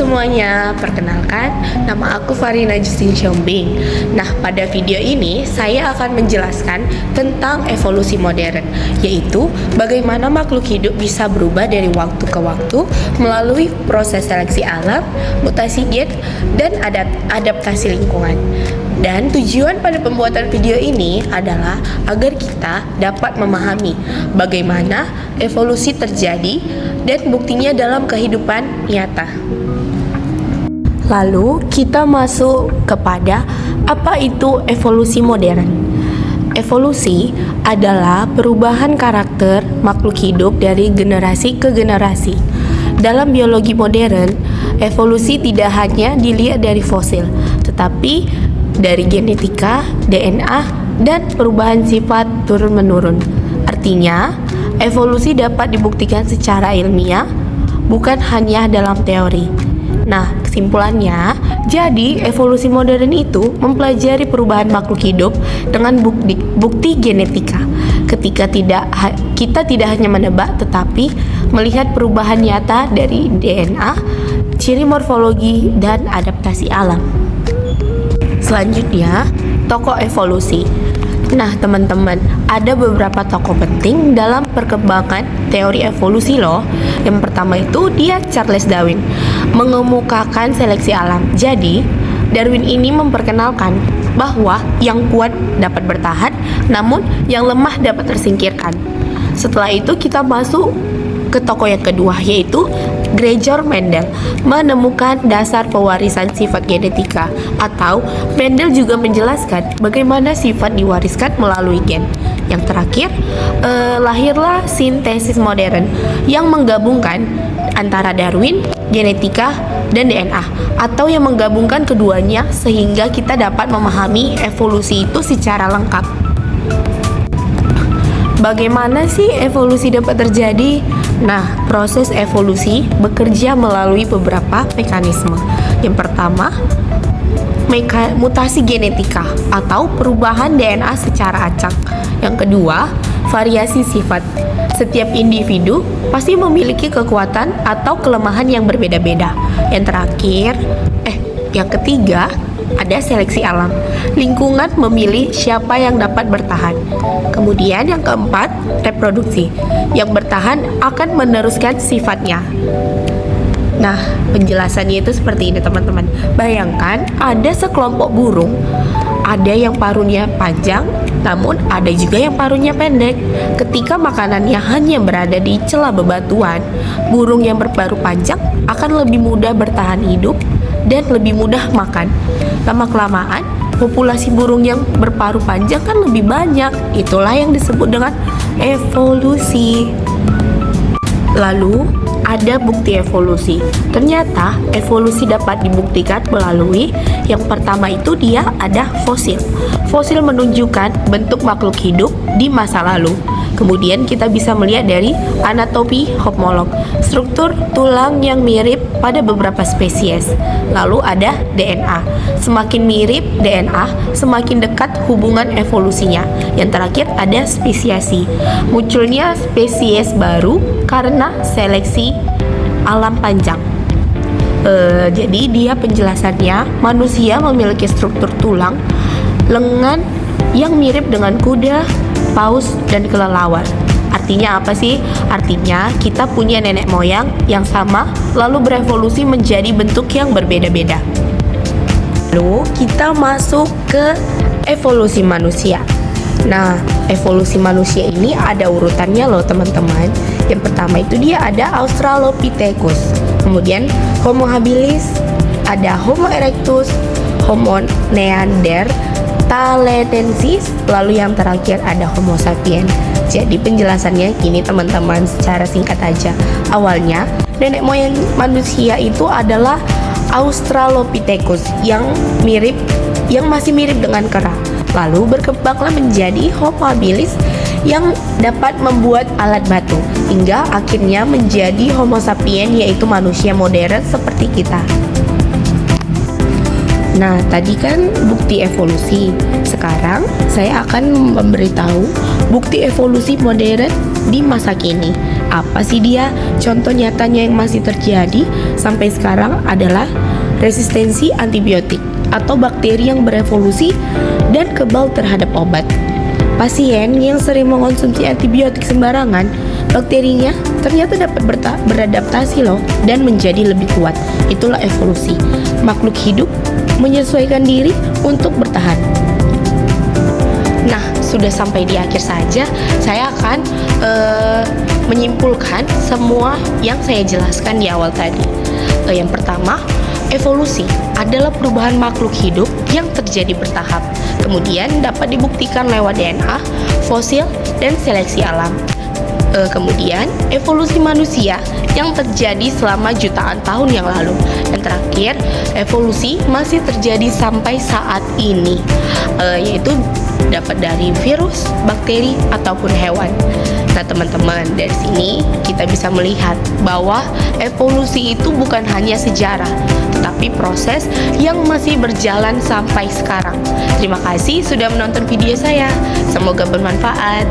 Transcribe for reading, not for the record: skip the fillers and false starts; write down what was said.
semuanya, perkenalkan nama aku Farina Justin Siombing. Nah, pada video ini saya akan menjelaskan tentang evolusi modern, yaitu bagaimana makhluk hidup bisa berubah dari waktu ke waktu melalui proses seleksi alam, mutasi gen, dan adaptasi lingkungan. Dan tujuan pada pembuatan video ini adalah agar kita dapat memahami bagaimana evolusi terjadi dan buktinya dalam kehidupan nyata. Lalu kita masuk kepada apa itu evolusi modern. Evolusi adalah perubahan karakter makhluk hidup dari generasi ke generasi. Dalam biologi modern, evolusi tidak hanya dilihat dari fosil, tetapi dari genetika, DNA, dan perubahan sifat turun-menurun. Artinya, evolusi dapat dibuktikan secara ilmiah, bukan hanya dalam teori. Nah, kesimpulannya, jadi evolusi modern itu mempelajari perubahan makhluk hidup dengan bukti genetika. Ketika kita tidak hanya menebak, tetapi melihat perubahan nyata dari DNA, ciri morfologi, dan adaptasi alam. Selanjutnya, tokoh evolusi. Nah, teman-teman, ada beberapa tokoh penting dalam perkembangan teori evolusi loh. Yang pertama itu dia Charles Darwin, mengemukakan seleksi alam. Jadi, Darwin ini memperkenalkan bahwa yang kuat dapat bertahan, namun yang lemah dapat tersingkirkan. Setelah itu kita masuk ke tokoh yang kedua, yaitu Gregor Mendel, menemukan dasar pewarisan sifat genetika, atau Mendel juga menjelaskan bagaimana sifat diwariskan melalui gen. Yang terakhir, lahirlah sintesis modern yang menggabungkan antara Darwin, genetika, dan DNA, atau yang menggabungkan keduanya sehingga kita dapat memahami evolusi itu secara lengkap. Bagaimana sih evolusi dapat terjadi? Nah, proses evolusi bekerja melalui beberapa mekanisme. Yang pertama, mutasi genetika atau perubahan DNA secara acak. Yang kedua, variasi sifat. Setiap individu pasti memiliki kekuatan atau kelemahan yang berbeda-beda. Yang ketiga, ada seleksi alam. Lingkungan memilih siapa yang dapat bertahan. Kemudian yang keempat, reproduksi. Yang bertahan akan meneruskan sifatnya. Nah, penjelasannya itu seperti ini, teman-teman. Bayangkan ada sekelompok burung, ada yang paruhnya panjang, namun ada juga yang paruhnya pendek. Ketika makanannya hanya berada di celah bebatuan, burung yang berparuh panjang akan lebih mudah bertahan hidup dan lebih mudah makan. Lama-kelamaan, populasi burung yang berparuh panjang kan lebih banyak. Itulah yang disebut dengan evolusi. Lalu, ada bukti evolusi. Ternyata, evolusi dapat dibuktikan melalui yang pertama itu dia ada fosil. Fosil menunjukkan bentuk makhluk hidup di masa lalu. Kemudian kita bisa melihat dari anatomi homolog, struktur tulang yang mirip pada beberapa spesies. Lalu ada DNA. Semakin mirip DNA, semakin dekat hubungan evolusinya. Yang terakhir ada spesiasi. Munculnya spesies baru karena seleksi alam panjang. Jadi dia penjelasannya, manusia memiliki struktur tulang lengan yang mirip dengan kuda, paus, dan kelelawar. Artinya apa sih? Artinya kita punya nenek moyang yang sama, lalu berevolusi menjadi bentuk yang berbeda-beda. Lalu kita masuk ke evolusi manusia. Nah, evolusi manusia ini ada urutannya loh, teman-teman. Yang pertama itu dia ada Australopithecus, kemudian Homo habilis, ada Homo erectus, Homo neanderthalensis, lalu yang terakhir ada Homo sapiens. Jadi penjelasannya gini, teman-teman, secara singkat aja. Awalnya, nenek moyang manusia itu adalah Australopithecus yang masih mirip dengan kera. Lalu berkembanglah menjadi Homo habilis yang dapat membuat alat batu, hingga akhirnya menjadi Homo sapiens, yaitu manusia modern seperti kita. Nah, tadi kan bukti evolusi. Sekarang saya akan memberitahu bukti evolusi modern di masa kini. Apa sih dia? Contoh nyatanya yang masih terjadi sampai sekarang adalah resistensi antibiotik atau bakteri yang berevolusi dan kebal terhadap obat. Pasien yang sering mengonsumsi antibiotik sembarangan, bakterinya ternyata dapat beradaptasi loh dan menjadi lebih kuat. Itulah evolusi. Makhluk hidup menyesuaikan diri untuk bertahan. Nah, sudah sampai di akhir saja, saya akan menyimpulkan semua yang saya jelaskan di awal tadi. Yang pertama, evolusi adalah perubahan makhluk hidup yang terjadi bertahap. Kemudian dapat dibuktikan lewat DNA, fosil, dan seleksi alam. Kemudian evolusi manusia yang terjadi selama jutaan tahun yang lalu. Dan terakhir, evolusi masih terjadi sampai saat ini, yaitu dapat dari virus, bakteri, ataupun hewan. Nah teman-teman, dari sini kita bisa melihat bahwa evolusi itu bukan hanya sejarah, tetapi proses yang masih berjalan sampai sekarang. Terima kasih sudah menonton video saya. Semoga bermanfaat.